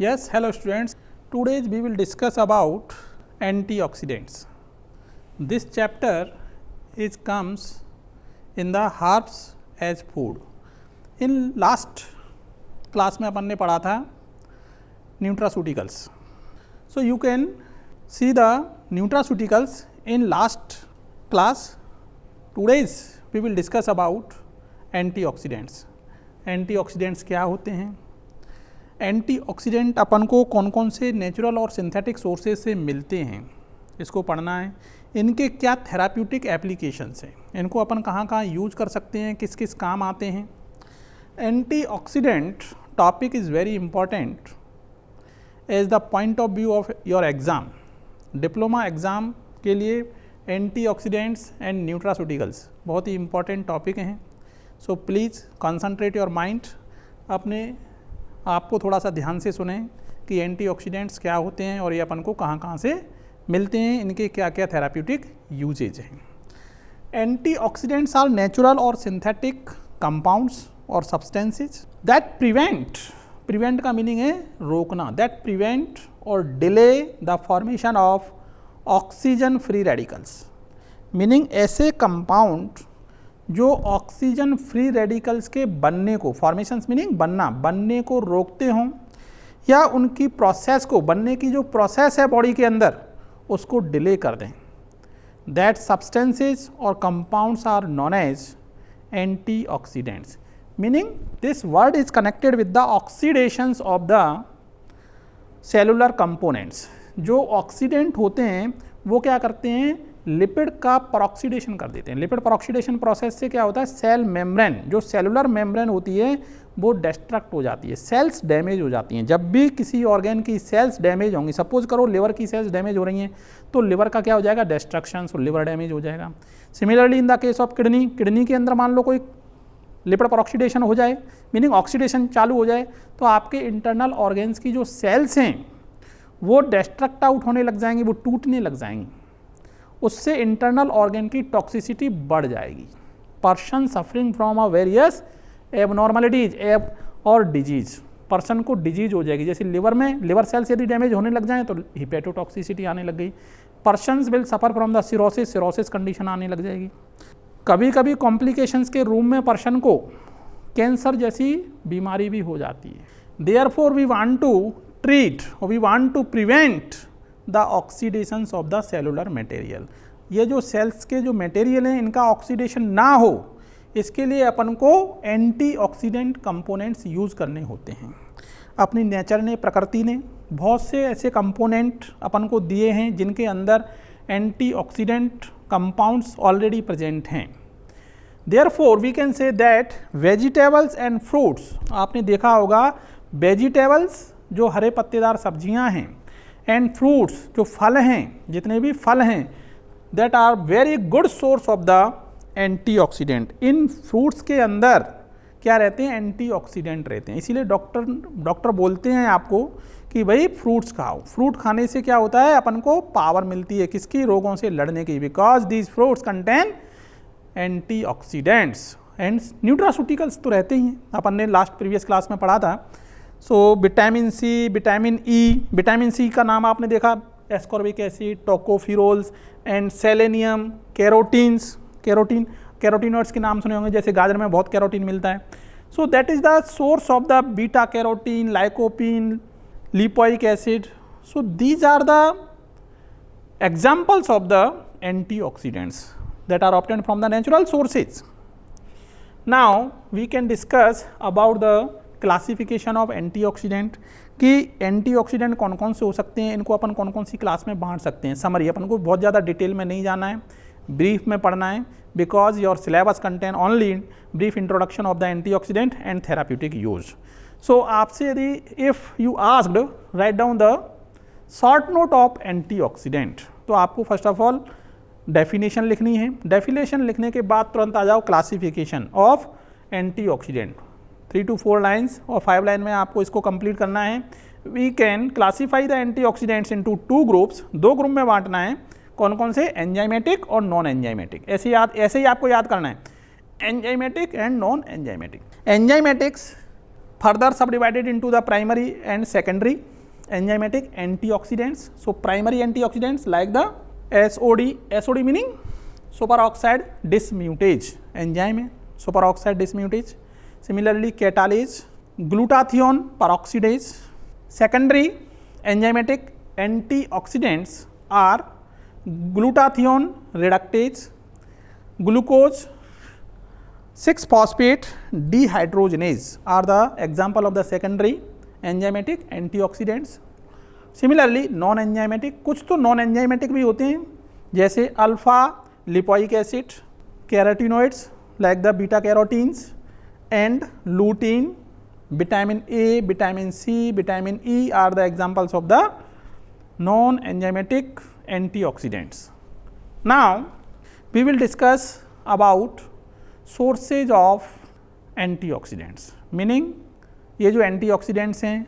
Yes, hello students. Today we will discuss about antioxidants. This chapter comes in the herbs as food. In last class में अपन ने पढ़ा था nutraceuticals. So you can see the nutraceuticals in last class. Today's we will discuss about antioxidants. Antioxidants क्या होते हैं? Antioxidant अपन को कौन कौन से नेचुरल और सिंथेटिक सोर्सेज से मिलते हैं, इसको पढ़ना है। इनके क्या थेराप्यूटिक एप्लीकेशंस हैं, इनको अपन कहाँ कहाँ यूज कर सकते हैं, किस किस काम आते हैं। Antioxidant topic is very important as the point of view of your exam. Diploma exam के लिए एंटीऑक्सीडेंट्स एंड न्यूट्रास्यूटिकल्स बहुत ही इंपॉर्टेंट टॉपिक हैं। So please concentrate your mind, अपने आपको थोड़ा सा ध्यान से सुने कि एंटीऑक्सीडेंट्स क्या होते हैं और ये अपन को कहाँ कहाँ से मिलते हैं, इनके क्या क्या थेराप्यूटिक यूजेज हैं। एंटीऑक्सीडेंट्स आर नेचुरल और सिंथेटिक कंपाउंड्स और सब्सटेंसेज दैट प्रिवेंट का मीनिंग है रोकना, दैट प्रिवेंट और delay the formation of oxygen free radicals, meaning ऐसे कंपाउंड जो ऑक्सीजन फ्री रेडिकल्स के बनने को, फॉर्मेशंस मीनिंग बनने को रोकते हों या उनकी प्रोसेस को, बनने की जो प्रोसेस है बॉडी के अंदर उसको डिले कर दें। दैट सब्सटेंसेज और compounds are known as antioxidants, meaning this word is connected with the oxidations of the cellular components. जो ऑक्सीडेंट होते हैं वो क्या करते हैं, लिपिड का परऑक्सीडेशन कर देते हैं। लिपिड परऑक्सीडेशन प्रोसेस से क्या होता है, सेल मेम्ब्रेन, जो सेलुलर मेम्ब्रेन होती है वो डिस्ट्रक्ट हो जाती है, सेल्स डैमेज हो जाती हैं। जब भी किसी ऑर्गन की सेल्स डैमेज होंगी, सपोज करो लिवर की सेल्स डैमेज हो रही हैं तो लिवर का क्या हो जाएगा, डिस्ट्रक्शन, और लिवर डैमेज हो जाएगा। Similarly in the case of kidney के अंदर मान लो कोई लिपिड परऑक्सीडेशन हो जाए, मीनिंग ऑक्सीडेशन चालू हो जाए, तो आपके इंटरनल ऑर्गन्स की जो सेल्स हैं वो डिस्ट्रक्ट आउट होने लग जाएंगी, वो टूटने लग जाएंगी। उससे इंटरनल ऑर्गन की टॉक्सिसिटी बढ़ जाएगी। Person suffering from a various abnormalities और डिजीज, पर्सन को डिजीज हो जाएगी। जैसे लिवर में लिवर सेल्स यदि डैमेज होने लग जाएं तो हिपेटोटॉक्सिसिटी आने लग गई। Persons will suffer from the cirrhosis condition आने लग जाएगी। कभी कभी कॉम्प्लिकेशंस के रूम में पर्सन को कैंसर जैसी बीमारी भी हो जाती है। Therefore we want to treat और we want to prevent the oxidations of the cellular material. ये जो सेल्स के जो मटेरियल हैं इनका ऑक्सीडेशन ना हो, इसके लिए अपन को एंटीऑक्सीडेंट कंपोनेंट्स यूज़ करने होते हैं। अपनी नेचर ने, प्रकृति ने बहुत से ऐसे कंपोनेंट अपन को दिए हैं जिनके अंदर एंटीऑक्सीडेंट कंपाउंड्स ऑलरेडी प्रेजेंट हैं। Therefore we can say that vegetables and fruits, आपने देखा होगा वेजिटेबल्स जो हरे पत्तेदार सब्जियां हैं, एंड फ्रूट्स जो फल हैं, जितने भी फल हैं, that are very good source of the antioxidant. इन फ्रूट्स के अंदर क्या रहते हैं, एंटीऑक्सीडेंट रहते हैं। इसीलिए डॉक्टर बोलते हैं आपको कि भाई फ्रूट्स खाओ। फ्रूट खाने से क्या होता है, अपन को पावर मिलती है किसकी, रोगों से लड़ने की, because these fruits contain antioxidants and nutraceuticals तो रहते ही हैं, अपन ने लास्ट प्रीवियस क्लास में पढ़ा था। So vitamin C, vitamin E, vitamin C का नाम आपने देखा, ascorbic acid, tocopherols and selenium, carotenoids के नाम सुने होंगे, जैसे गाजर में बहुत कैरोटीन मिलता है। So that is the source of the beta carotene, lycopene, lipoic acid. So these are the examples of the antioxidants that are obtained from the natural sources. Now we can discuss about the classification of antioxidant, कि antioxidant कौन कौन से हो सकते हैं, इनको अपन कौन कौन सी क्लास में बांट सकते हैं। समरी, अपन को बहुत ज़्यादा डिटेल में नहीं जाना है, ब्रीफ में पढ़ना है, because your syllabus contain only brief introduction of the antioxidant and therapeutic use. So आपसे यदि if you asked write down the short note of antioxidant, तो आपको फर्स्ट ऑफ ऑल डेफिनेशन लिखनी है। डेफिनेशन लिखने के बाद तुरंत आ जाओ classification of antioxidant. 3 to 4 lines और 5 लाइन में आपको इसको कंप्लीट करना है। We can classify the antioxidants into 2 groups, 2 group में बांटना है। कौन कौन से, एंजाइमेटिक और नॉन एंजाइमेटिक। ऐसे ही आपको याद करना है, enzymatic and non enzymatic. Enzymatics further subdivided into the primary and secondary. enzymatic antioxidants. So primary antioxidants like the SOD meaning superoxide dismutase enzyme है, superoxide dismutase. Similarly catalase, glutathione peroxidase. Secondary enzymatic antioxidants are glutathione reductase, glucose 6-phosphate dehydrogenase are the example of the secondary enzymatic antioxidants. Similarly non enzymatic, कुछ तो non enzymatic भी होते हैं जैसे alpha lipoic acid, carotenoids like the beta carotenes and lutein, vitamin A, vitamin C, vitamin E are the examples of the non enzymatic antioxidants. Now we will discuss about sources of antioxidants, meaning ये जो antioxidants हैं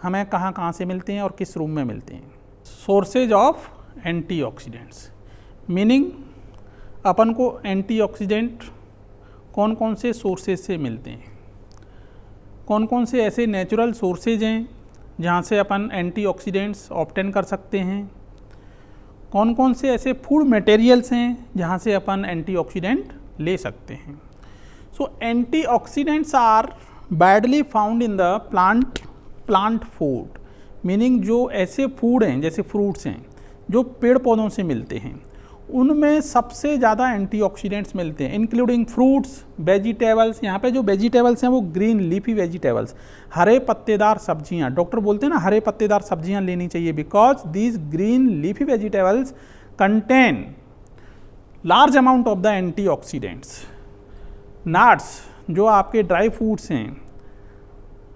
हमें कहाँ कहाँ से मिलते हैं और किस रूम में मिलते हैं. Sources of antioxidants meaning अपन को antioxidant कौन कौन से sources से मिलते हैं, कौन कौन से ऐसे नेचुरल सोर्सेज हैं जहाँ से अपन एंटीऑक्सीडेंट्स ऑब्टेन कर सकते हैं, कौन कौन से ऐसे फूड मटेरियल्स हैं जहाँ से अपन एंटीऑक्सीडेंट ले सकते हैं. So antioxidants are badly found in the plant food, meaning जो ऐसे फूड हैं जैसे फ्रूट्स हैं जो पेड़ पौधों से मिलते हैं उनमें सबसे ज़्यादा एंटीऑक्सीडेंट्स मिलते हैं, इंक्लूडिंग फ्रूट्स, वेजिटेबल्स. यहाँ पे जो वेजिटेबल्स हैं वो ग्रीन लीफी वेजिटेबल्स, हरे पत्तेदार सब्जियाँ. डॉक्टर बोलते हैं ना हरे पत्तेदार सब्जियाँ लेनी चाहिए because these green leafy vegetables contain large amount of the antioxidants. Nuts जो आपके ड्राई फ्रूट्स हैं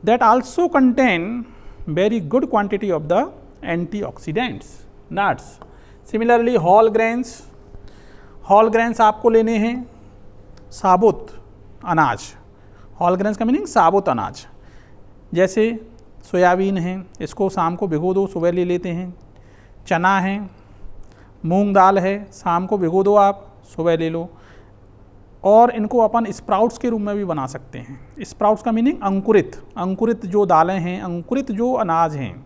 that also contain very good quantity of the antioxidants. Nuts. Similarly whole grains आपको लेने हैं, साबुत अनाज. होल ग्रेन्स का मीनिंग साबुत अनाज, जैसे सोयाबीन है, इसको शाम को भिगो दो, सुबह ले लेते हैं. चना है, मूंग दाल है, शाम को भिगो दो आप, सुबह ले लो. और इनको अपन स्प्राउट्स के रूप में भी बना सकते हैं. स्प्राउट्स का मीनिंग अंकुरित जो दालें हैं, अंकुरित जो अनाज हैं,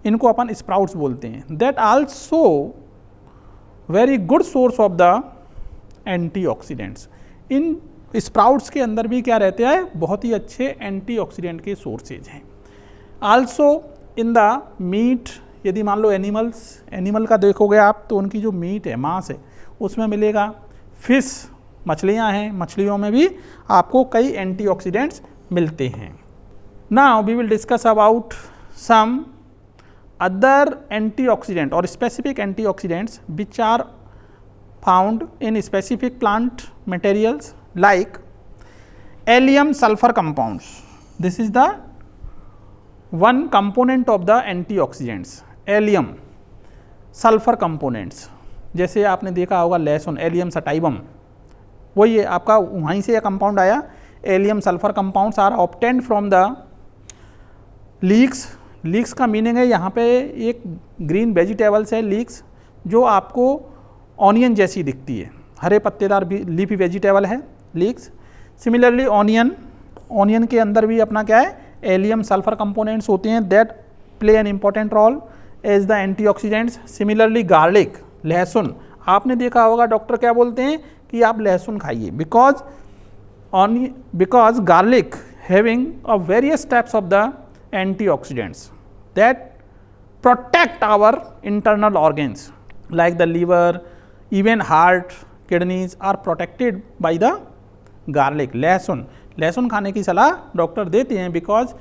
इनको अपन स्प्राउट्स बोलते हैं. That also very good source of the antioxidants. In sprouts के अंदर भी क्या रहते हैं, बहुत ही अच्छे एंटीऑक्सीडेंट के सोर्सेज हैं. आल्सो इन द मीट, यदि मान लो एनिमल का देखोगे आप तो उनकी जो मीट है, मांस है, उसमें मिलेगा. फिश, मछलियां हैं, मछलियों में भी आपको कई एंटीऑक्सीडेंट्स मिलते हैं. Now we will discuss about some other antioxidant or specific antioxidants which are found in specific plant materials like allium sulfur compounds. This is the one component of the antioxidants. allium sulfur components, जैसे आपने देखा होगा लहसुन, allium सटाइबम, वही है आपका, वहीं से यह कंपाउंड आया. Allium sulphur compounds are obtained from the leeks. Leeks का मीनिंग है यहाँ पे एक ग्रीन वेजिटेबल्स है लीक्स, जो आपको ऑनियन जैसी दिखती है, हरे पत्तेदार लीफी वेजिटेबल है लीक्स. सिमिलरली ऑनियन के अंदर भी अपना क्या है, एलियम सल्फर कंपोनेंट्स होते हैं that play an important role as the antioxidants. Similarly garlic, लहसुन, आपने देखा होगा डॉक्टर क्या बोलते हैं कि आप लहसुन खाइए because garlic having a various types of the antioxidants that protect our internal organs like the liver, even heart, kidneys are protected by the garlic. लहसुन खाने की सलाह डॉक्टर देते हैं बिकॉज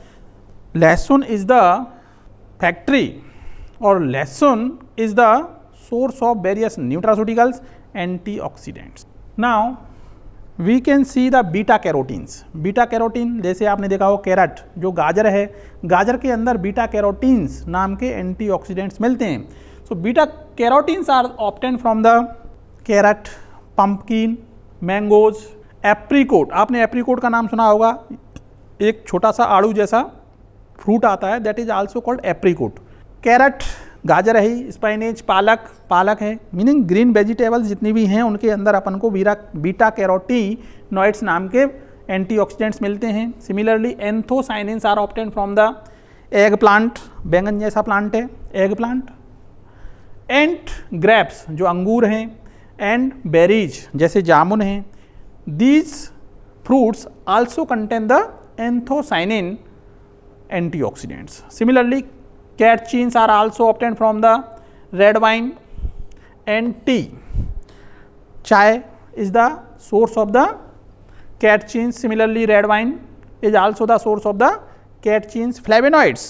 लहसुन इज द फैक्ट्री और लहसुन is the source of various nutraceuticals, antioxidants. Now we can see the beta carotenes. Beta carotene जैसे आपने देखा हो कैरेट, जो गाजर है, गाजर के अंदर बीटा कैरोटीन्स नाम के एंटीऑक्सीडेंट्स मिलते हैं. So beta carotenes are obtained from the carrot, pumpkin, mangoes, apricot. आपने एप्रीकोट का नाम सुना होगा, एक छोटा सा आड़ू जैसा फ्रूट आता है, that is also called apricot. Carrot, गाजर है, स्पाइनेज, पालक है, मीनिंग ग्रीन वेजिटेबल्स जितनी भी हैं उनके अंदर अपन को बीटा कैरोटीनॉइड्स नाम के एंटीऑक्सीडेंट्स मिलते हैं. Similarly anthocyanins are obtained from the eggplant, बैंगन जैसा प्लांट है एग प्लांट, एंड ग्रेप्स जो अंगूर हैं, एंड बेरीज जैसे जामुन हैं। These fruits also contain the anthocyanin antioxidants. Similarly, catechins are also obtained from the red wine and tea. Chai is the source of the catechins. Similarly, red wine is also the source of the catechins. Flavonoids,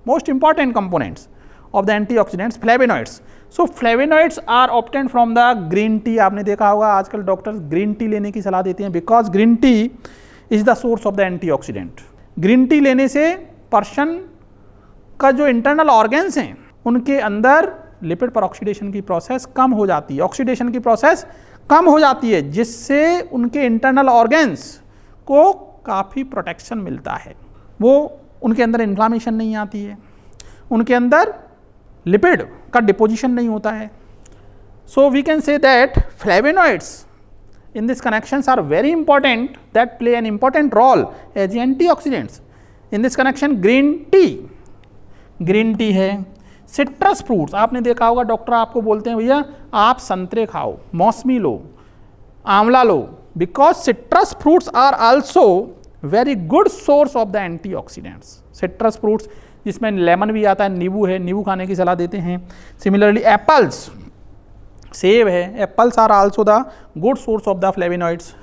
most important components of the antioxidants, flavonoids. So flavonoids are obtained from the green tea. आपने देखा होगा आजकल doctors green tea लेने की सलाह देते हैं because green tea is the source of the antioxidant. Green tea लेने से पर्सन का जो इंटरनल ऑर्गन्स हैं उनके अंदर लिपिड पर ऑक्सीडेशन की प्रोसेस कम हो जाती है, ऑक्सीडेशन की प्रोसेस कम हो जाती है, जिससे उनके इंटरनल ऑर्गन्स को काफ़ी प्रोटेक्शन मिलता है। वो उनके अंदर इन्फ्लामेशन नहीं आती है, उनके अंदर लिपिड का डिपोजिशन नहीं होता है। So we can say that flavonoids in this connections are very important that play an important role as antioxidants. In this connection green tea है, citrus fruits आपने देखा होगा डॉक्टर आपको बोलते हैं भैया आप संतरे खाओ, मौसमी लो, आंवला लो, because citrus fruits are also very good source of the antioxidants. citrus fruits जिसमें लेमन भी आता है, नींबू है, नींबू खाने की सलाह देते हैं। Similarly एप्पल्स, सेब है, apples are also the good source of the flavonoids.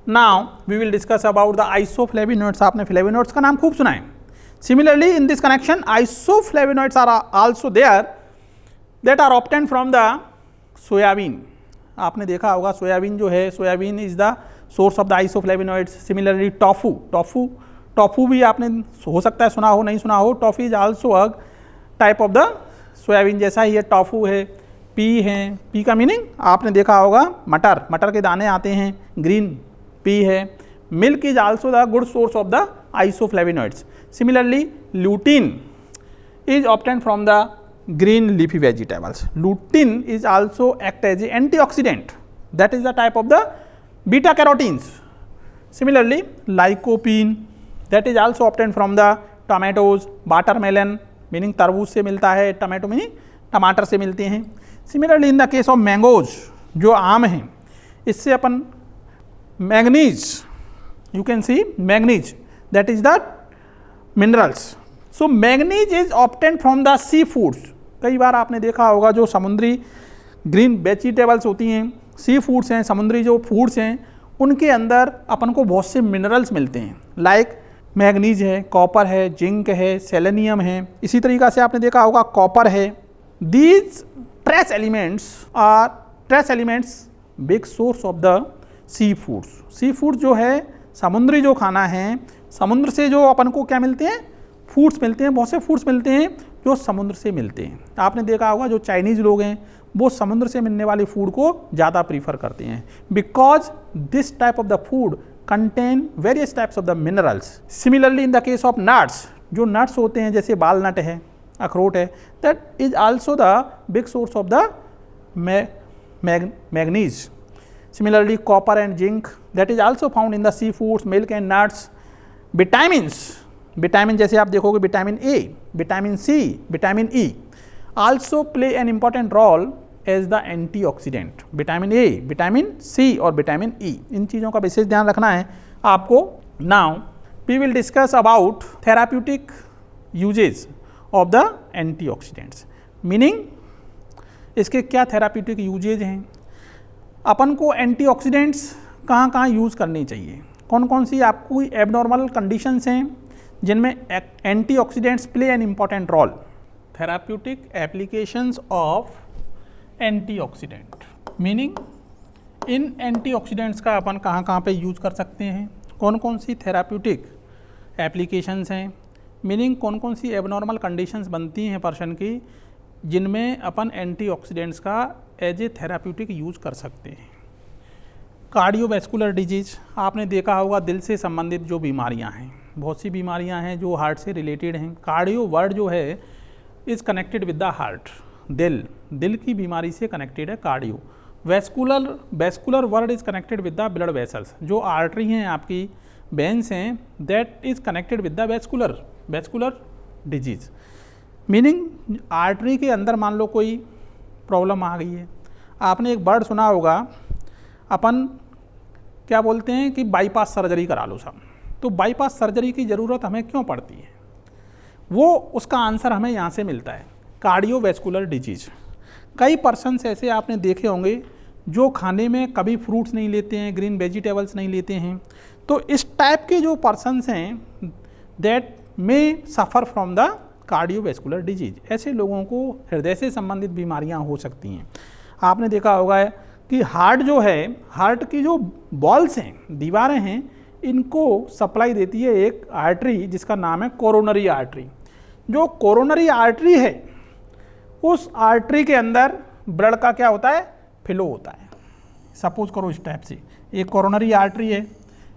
Now we will discuss about the isoflavonoids. आपने फ्लेविनॉइड्स का नाम खूब सुना है। Similarly in this connection isoflavonoids are also there that are obtained from the soybean. आपने देखा होगा soybean जो है, soybean is the source of the isoflavonoids. Similarly tofu भी आपने हो सकता है सुना हो, नहीं सुना हो। Toffee is also a type of the soybean जैसा ही है, टॉफू है। पी है, पी का मीनिंग आपने देखा होगा मटर के दाने आते हैं, ग्रीन पी है। Milk is also the good source of the isoflavonoids. Similarly lutein is obtained from the green leafy vegetables. Lutein is also act as a antioxidant, that is the type of the beta carotenes. Similarly lycopene that is also obtained from the tomatoes. Watermelon meaning तरबूज से मिलता है, tomato meaning टमाटर से मिलते हैं। Similarly in the case of mangoes जो आम हैं, इससे अपन manganese, you can see manganese that is the minerals. So manganese is obtained from the sea foods. कई बार आपने देखा होगा जो समुद्री ग्रीन वेजिटेबल्स होती हैं, सी फूड्स हैं, समुद्री जो फूड्स हैं, उनके अंदर अपन को बहुत से मिनरल्स मिलते हैं, लाइक मैग्नीज है, कॉपर है, जिंक है, सेलेनियम है। इसी तरीक़ा से आपने देखा होगा कॉपर है। These trace elements big source of the sea foods. Sea food जो है समुद्री जो खाना है, समुद्र से जो अपन को क्या मिलते हैं, फूड्स मिलते हैं, बहुत से फूड्स मिलते हैं जो समुद्र से मिलते हैं। आपने देखा होगा जो चाइनीज़ लोग हैं वो समुद्र से मिलने वाले फूड को ज़्यादा प्रीफर करते हैं because this type of the food contain various types of the minerals. Similarly in the case of nuts, जो नट्स होते हैं जैसे वालनट है, अखरोट है, that is also the big source of the manganese. Similarly copper and zinc that is also found in the sea foods, milk and nuts. Vitamin जैसे आप देखोगे vitamin A, vitamin C, vitamin E also play an important role as the antioxidant. Vitamin A, vitamin C और vitamin ई, इन चीज़ों का विशेष ध्यान रखना है आपको। Now we will discuss about therapeutic uses of the antioxidants. Meaning इसके क्या थेराप्यूटिक यूजेज हैं, अपन को एंटीऑक्सीडेंट्स कहाँ कहाँ यूज़ करनी चाहिए, कौन कौन सी आपको एबनॉर्मल कंडीशंस हैं जिनमें antioxidants play an important role. Therapeutic applications of antioxidant, meaning इन एंटीऑक्सीडेंट्स का अपन कहाँ कहाँ पे यूज़ कर सकते हैं, कौन कौन सी थेराप्यूटिक एप्लीकेशंस हैं, मीनिंग कौन कौन सी एबनॉर्मल कंडीशंस बनती हैं पर्सन की जिनमें अपन एंटीऑक्सीडेंट्स का एज ए थेराप्यूटिक यूज़ कर सकते हैं। कार्डियोवैस्कुलर डिजीज़, आपने देखा होगा दिल से संबंधित जो बीमारियां हैं, बहुत सी बीमारियां हैं जो हार्ट से रिलेटेड हैं। कार्डियो वर्ड जो है is connected with the heart, दिल की बीमारी से कनेक्टेड है cardio. Vascular word is connected with the blood vessels, जो आर्टरी हैं आपकी वेन्स हैं, that is connected with the vascular disease. Meaning artery के अंदर मान लो कोई प्रॉब्लम आ गई है। आपने एक वर्ड सुना होगा, अपन क्या बोलते हैं कि बाईपास सर्जरी करा लो साहब। तो बाईपास सर्जरी की ज़रूरत हमें क्यों पड़ती है, वो उसका आंसर हमें यहाँ से मिलता है, कार्डियोवैस्कुलर डिजीज़। कई पर्सन्स ऐसे आपने देखे होंगे जो खाने में कभी फ्रूट्स नहीं लेते हैं, ग्रीन वेजिटेबल्स नहीं लेते हैं। तो इस टाइप के जो पर्सन्स हैं that may suffer from the cardiovascular disease. ऐसे लोगों को हृदय से संबंधित बीमारियां हो सकती हैं। आपने देखा होगा कि हार्ट जो है, हार्ट की जो बॉल्स हैं, दीवारें हैं, इनको सप्लाई देती है एक आर्टरी जिसका नाम है कोरोनरी आर्टरी। जो कोरोनरी आर्टरी है, उस आर्टरी के अंदर ब्लड का क्या होता है, फ्लो होता है। सपोज करो इस टाइप से एक कोरोनरी आर्टरी है,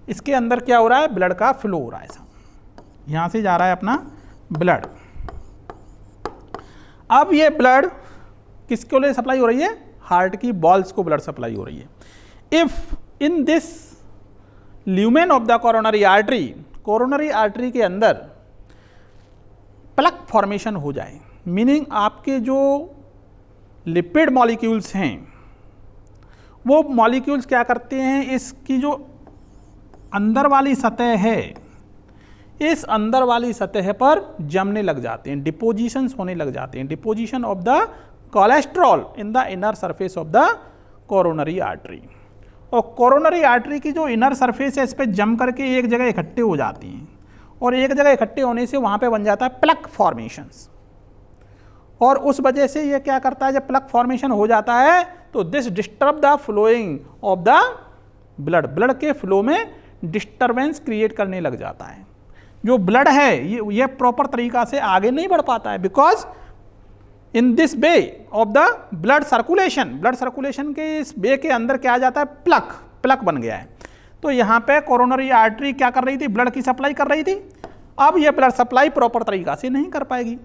इसके अंदर क्या हो रहा है, ब्लड का फ्लो हो रहा है। सब यहाँ से जा रहा है अपना ब्लड। अब ये ब्लड किसके लिए सप्लाई हो रही है, हार्ट की बॉल्स को ब्लड सप्लाई हो रही है। If in this lumen of the coronary artery, coronary artery के अंदर प्लक फॉर्मेशन हो जाए, मीनिंग आपके जो लिपिड मॉलिक्यूल्स हैं वो मॉलिक्यूल्स क्या करते हैं, इसकी जो अंदर वाली सतह है, इस अंदर वाली सतह पर जमने लग जाते हैं, डिपोजिशंस होने लग जाते हैं, deposition of the cholesterol in the inner surface of the coronary artery. और कोरोनरी आर्टरी की जो इनर सरफेस है, इस पर जम करके एक जगह इकट्ठे हो जाती हैं, और एक जगह इकट्ठे होने से वहाँ पे बन जाता है प्लक फॉर्मेशंस। और उस वजह से ये क्या करता है, जब प्लक फॉर्मेशन हो जाता है तो this disturb the flowing of the blood, blood के फ्लो में डिस्टर्बेंस क्रिएट करने लग जाता है। जो ब्लड है ये प्रॉपर तरीका से आगे नहीं बढ़ पाता है, because in this way of the blood circulation, blood circulation के इस वे के अंदर क्या आ जाता है, प्लक बन गया है। तो यहाँ पे कोरोनरी आर्टरी क्या कर रही थी, ब्लड की सप्लाई कर रही थी। अब ये ब्लड सप्लाई प्रॉपर तरीका से नहीं कर पाएगी,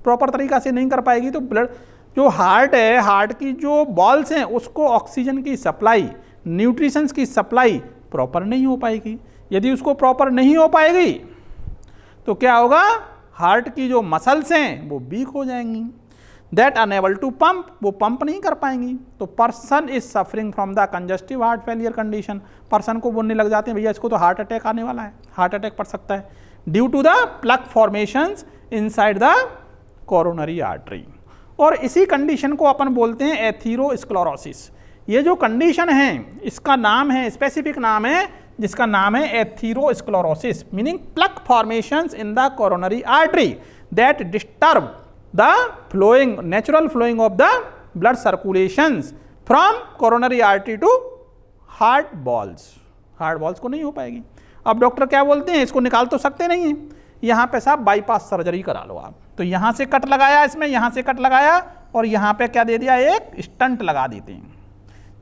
प्रॉपर तरीका से नहीं कर पाएगी तो ब्लड जो हार्ट है, हार्ट की जो बॉल्स हैं उसको ऑक्सीजन की सप्लाई, न्यूट्रिशंस की सप्लाई प्रॉपर नहीं हो पाएगी। यदि उसको प्रॉपर नहीं हो पाएगी तो क्या होगा, हार्ट की जो मसल्स हैं वो वीक हो जाएंगी, दैट अनेबल टू पंप, वो पंप नहीं कर पाएंगी। तो person is suffering from the congestive heart failure condition. Person को बोलने लग जाते हैं भैया इसको तो हार्ट अटैक आने वाला है, हार्ट अटैक पड़ सकता है, due to the plaque formations inside the coronary artery. और इसी कंडीशन को अपन बोलते हैं एथीरोस्क्लेरोसिस। ये जो कंडीशन है इसका नाम है, स्पेसिफिक नाम है, जिसका नाम है atherosclerosis, meaning plaque formations in the coronary artery that disturb the flowing, natural flowing of the blood circulations from coronary artery to heart walls. Heart walls को नहीं हो पाएगी। अब डॉक्टर क्या बोलते हैं, इसको निकाल तो सकते नहीं हैं, यहाँ पे साहब बाईपास सर्जरी करा लो आप। तो यहाँ से कट लगाया, इसमें यहाँ से कट लगाया और यहाँ पे क्या दे दिया, एक स्टंट लगा देते हैं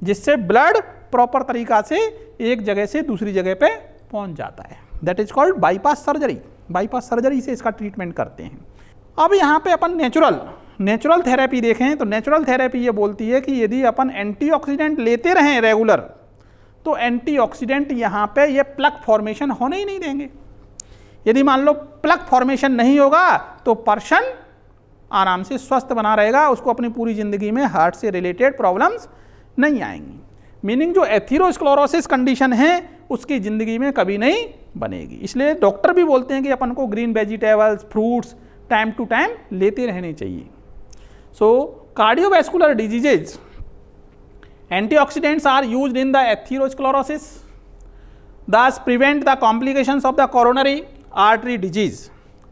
जिससे ब्लड प्रॉपर तरीका से एक जगह से दूसरी जगह पे पहुँच जाता है। That is called bypass surgery. Bypass surgery से इसका ट्रीटमेंट करते हैं। अब यहाँ पे अपन नेचुरल थेरेपी देखें तो नेचुरल थेरेपी ये बोलती है कि यदि अपन एंटीऑक्सीडेंट लेते रहें रेगुलर, तो एंटीऑक्सीडेंट यहाँ पे ये प्लक फॉर्मेशन होने ही नहीं देंगे। यदि मान लो प्लक फॉर्मेशन नहीं होगा तो पर्सन आराम से स्वस्थ बना रहेगा, उसको अपनी पूरी ज़िंदगी में हार्ट से रिलेटेड प्रॉब्लम्स नहीं आएंगी। मीनिंग जो एथीरोस्क्लेरोसिस कंडीशन है उसकी ज़िंदगी में कभी नहीं बनेगी। इसलिए डॉक्टर भी बोलते हैं कि अपन को green vegetables, fruits time to time लेते रहने चाहिए। So cardiovascular diseases, antioxidants are used in the atherosclerosis, thus prevent the complications of the coronary artery disease.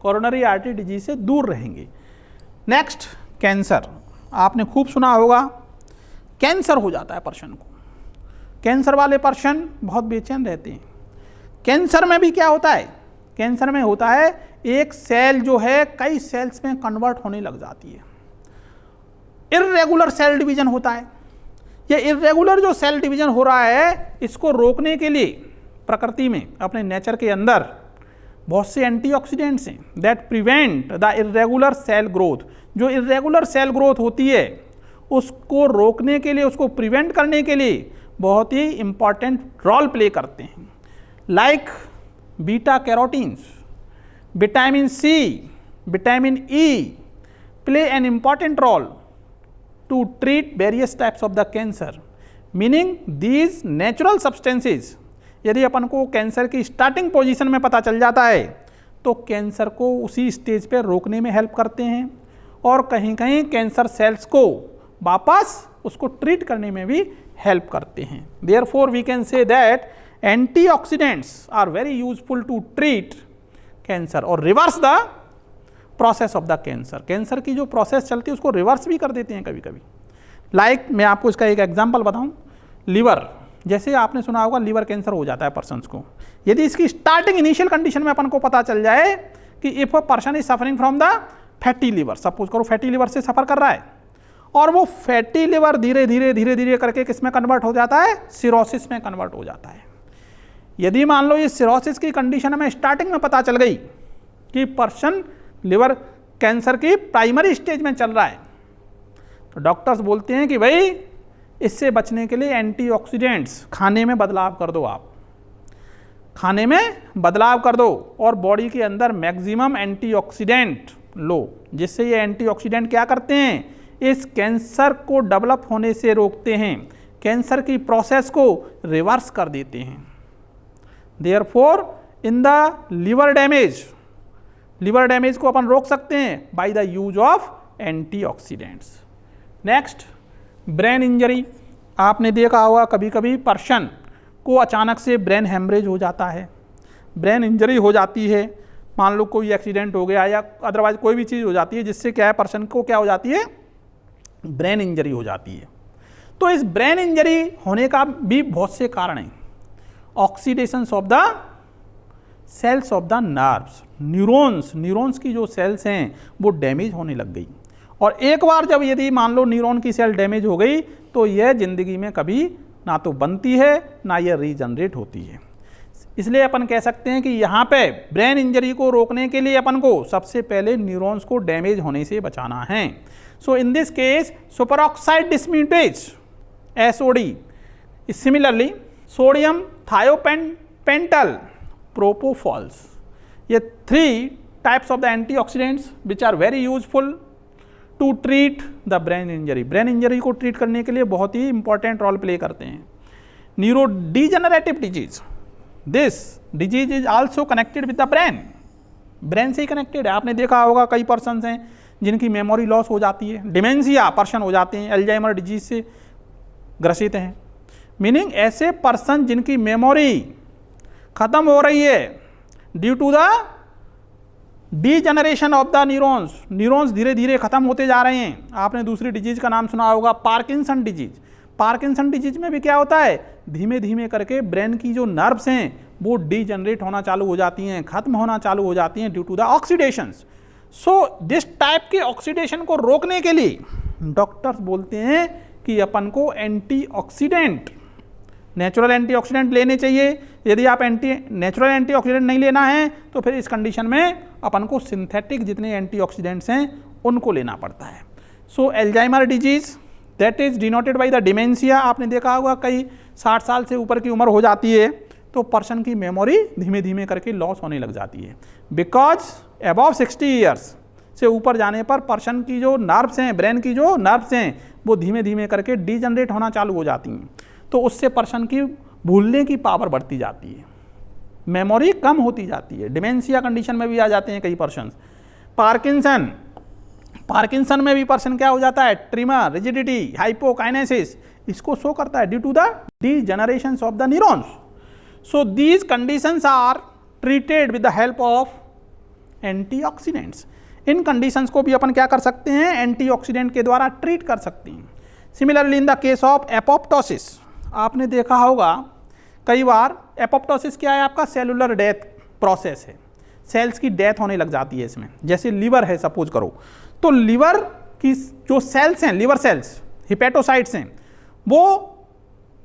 coronary artery disease से दूर रहेंगे। Next, cancer. आपने खूब सुना होगा, कैंसर हो जाता है पर्सन को। कैंसर वाले पर्सन बहुत बेचैन रहते हैं। कैंसर में भी क्या होता है, कैंसर में होता है एक सेल जो है कई सेल्स में कन्वर्ट होने लग जाती है। इर्रेगुलर सेल डिवीजन होता है। ये इर्रेगुलर जो सेल डिवीजन हो रहा है, इसको रोकने के लिए प्रकृति में, अपने नेचर के अंदर बहुत से एंटीऑक्सीडेंट्स हैं that prevent the irregular cell growth. जो इर्रेगुलर सेल ग्रोथ होती है उसको रोकने के लिए, उसको प्रिवेंट करने के लिए बहुत ही इंपॉर्टेंट रोल प्ले करते हैं। Like beta carotenes, vitamin C, vitamin E play an important role to treat various types of the cancer, meaning these natural substances, यदि अपन को कैंसर की स्टार्टिंग पोजीशन में पता चल जाता है तो कैंसर को उसी स्टेज पे रोकने में हेल्प करते हैं और कहीं कहीं कैंसर सेल्स को वापस उसको ट्रीट करने में भी हेल्प करते हैं। Therefore we can say that antioxidants are very useful to treat cancer और reverse the process of the cancer. Cancer की जो प्रोसेस चलती है उसको रिवर्स भी कर देते हैं कभी कभी। लाइक मैं आपको इसका एक एग्जांपल बताऊं, लिवर, जैसे आपने सुना होगा लिवर कैंसर हो जाता है पर्सन्स को, यदि इसकी स्टार्टिंग इनिशियल कंडीशन में अपन को पता चल जाए कि if a person is suffering from the fatty liver, suppose करो फैटी लिवर से सफर कर रहा है और वो फैटी लिवर धीरे धीरे करके किस में कन्वर्ट हो जाता है, सिरोसिस में कन्वर्ट हो जाता है। यदि मान लो ये सिरोसिस की कंडीशन में स्टार्टिंग में पता चल गई कि पर्सन लिवर कैंसर की प्राइमरी स्टेज में चल रहा है, तो डॉक्टर्स बोलते हैं कि भाई इससे बचने के लिए एंटीऑक्सीडेंट्स खाने में बदलाव कर दो, आप खाने में बदलाव कर दो और बॉडी के अंदर मैक्सिमम एंटीऑक्सीडेंट लो, जिससे ये एंटीऑक्सीडेंट क्या करते हैं, इस कैंसर को डेवलप होने से रोकते हैं, कैंसर की प्रोसेस को रिवर्स कर देते हैं। Therefore in the liver damage को अपन रोक सकते हैं by the use of antioxidants. Next, brain injury. आपने देखा होगा कभी कभी पर्सन को अचानक से ब्रेन हेमरेज हो जाता है, ब्रेन इंजरी हो जाती है, मान लो कोई एक्सीडेंट हो गया या अदरवाइज कोई भी चीज़ हो जाती है जिससे क्या है पर्सन को क्या हो जाती है, ब्रेन इंजरी हो जाती है। तो इस ब्रेन इंजरी होने का भी बहुत से कारण हैं। Oxidations of the cells of the nerves, neurons की जो सेल्स हैं वो डैमेज होने लग गई, और एक बार जब यदि मान लो न्यूरॉन की सेल डैमेज हो गई तो यह जिंदगी में कभी ना तो बनती है ना यह रीजनरेट होती है। इसलिए अपन कह सकते हैं कि यहाँ पे ब्रेन इंजरी को रोकने के लिए अपन को सबसे पहले न्यूरॉन्स को डैमेज होने से बचाना है। So in this case superoxide dismutase SOD, similarly sodium thiopental propofols, ये 3 types of the antioxidants which are very useful to treat the brain injury. Brain injury को ट्रीट करने के लिए बहुत ही इंपॉर्टेंट रोल प्ले करते हैं। Neuro degenerative disease, this disease is also connected with the brain से ही connected है। आपने देखा होगा कई पर्सन हैं जिनकी मेमोरी लॉस हो जाती है, डिमेंशिया पर्सन हो जाते हैं, अल्जाइमर डिजीज से ग्रसित हैं, मीनिंग ऐसे पर्सन जिनकी मेमोरी खत्म हो रही है due to the degeneration of the neurons धीरे धीरे खत्म होते जा रहे हैं। आपने दूसरी डिजीज का नाम सुना होगा पार्किंसन डिजीज में भी क्या होता है, धीमे धीमे करके ब्रेन की जो नर्व्स हैं वो डीजेनरेट होना चालू हो जाती हैं, खत्म होना चालू हो जाती हैं due to the oxidations. So this type के ऑक्सीडेशन को रोकने के लिए डॉक्टर्स बोलते हैं कि अपन को एंटीऑक्सीडेंट, नेचुरल एंटीऑक्सीडेंट लेने चाहिए। यदि आप नेचुरल एंटीऑक्सीडेंट नहीं लेना है तो फिर इस कंडीशन में अपन को सिंथेटिक जितने एंटीऑक्सीडेंट्स हैं उनको लेना पड़ता है। So Alzheimer disease that is denoted by the dementia. आपने देखा होगा कई 60 साल से ऊपर की उम्र हो जाती है तो पर्सन की मेमोरी धीमे धीमे करके लॉस होने लग जाती है, बिकॉज अबव 60 ईयर्स से ऊपर जाने पर पर्सन की जो नर्व्स हैं, ब्रेन की जो नर्व्स हैं वो धीमे धीमे करके डीजनरेट होना चालू हो जाती हैं, तो उससे पर्सन की भूलने की पावर बढ़ती जाती है, मेमोरी कम होती जाती है। डिमेंशिया कंडीशन में भी आ जाते हैं कई पर्सन। पार्किंसन में भी पर्सन क्या हो जाता है, ट्रिमर, रिजिडिटी, हाइपोकाइनेसिस, इसको शो करता है due to the degeneration of the neurons. So these conditions are treated with the help of antioxidants. इन कंडीशंस को भी अपन क्या कर सकते हैं, एंटीऑक्सीडेंट के द्वारा ट्रीट कर सकते हैं। Similarly in the case of apoptosis, आपने देखा होगा कई बार एपोप्टोसिस क्या है, आपका सेलुलर डेथ प्रोसेस है, सेल्स की डेथ होने लग जाती है इसमें। जैसे लिवर है सपोज करो, तो लिवर की जो सेल्स हैं, लिवर सेल्स, हिपेटोसाइट्स हैं, वो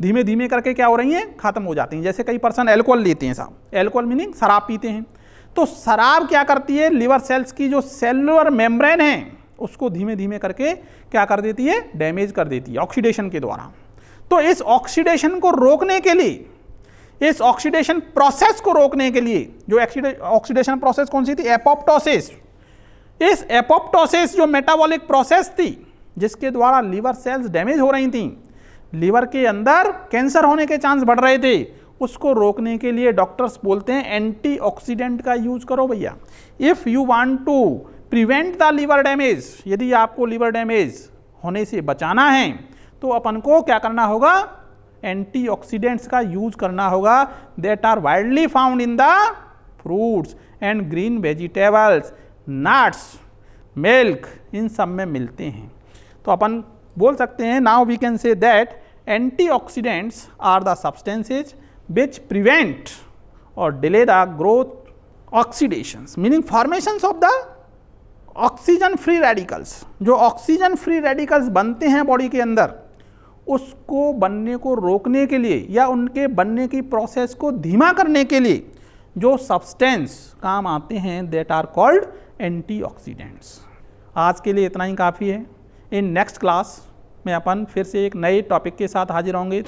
धीमे धीमे करके क्या हो रही हैं, खत्म हो जाती हैं। जैसे कई पर्सन एल्कोहल लेते हैं साहब, एल्कोहल मीनिंग शराब पीते हैं, तो शराब क्या करती है, लिवर सेल्स की जो सेलुलर मेम्ब्रेन है उसको धीमे धीमे करके क्या कर देती है, डैमेज कर देती है ऑक्सीडेशन के द्वारा। तो इस ऑक्सीडेशन को रोकने के लिए, इस ऑक्सीडेशन प्रोसेस को रोकने के लिए, जो ऑक्सीडेशन प्रोसेस कौन सी थी, एपोप्टोसिस, इस एपोप्टोसिस जो मेटाबॉलिक प्रोसेस थी जिसके द्वारा लीवर सेल्स डैमेज हो रही थी, लीवर के अंदर कैंसर होने के चांस बढ़ रहे थे, उसको रोकने के लिए डॉक्टर्स बोलते हैं एंटीऑक्सीडेंट का यूज करो भैया। If you want to prevent the liver damage, यदि आपको लीवर डैमेज होने से बचाना है तो अपन को क्या करना होगा, एंटीऑक्सीडेंट्स का यूज करना होगा that are widely found in the fruits and green vegetables, nuts, milk, इन सब में मिलते हैं। तो अपन बोल सकते हैं now we can say that antioxidants are the substances which prevent or delay the growth oxidations, meaning formations of the oxygen free radicals। जो ऑक्सीजन फ्री रेडिकल्स बनते हैं बॉडी के अंदर, उसको बनने को रोकने के लिए या उनके बनने की प्रोसेस को धीमा करने के लिए जो सब्सटेंस काम आते हैं दैट आर कॉल्ड एंटीऑक्सीडेंट्स। आज के लिए इतना ही काफ़ी है। इन नेक्स्ट क्लास में अपन फिर से एक नए टॉपिक के साथ हाजिर होंगे।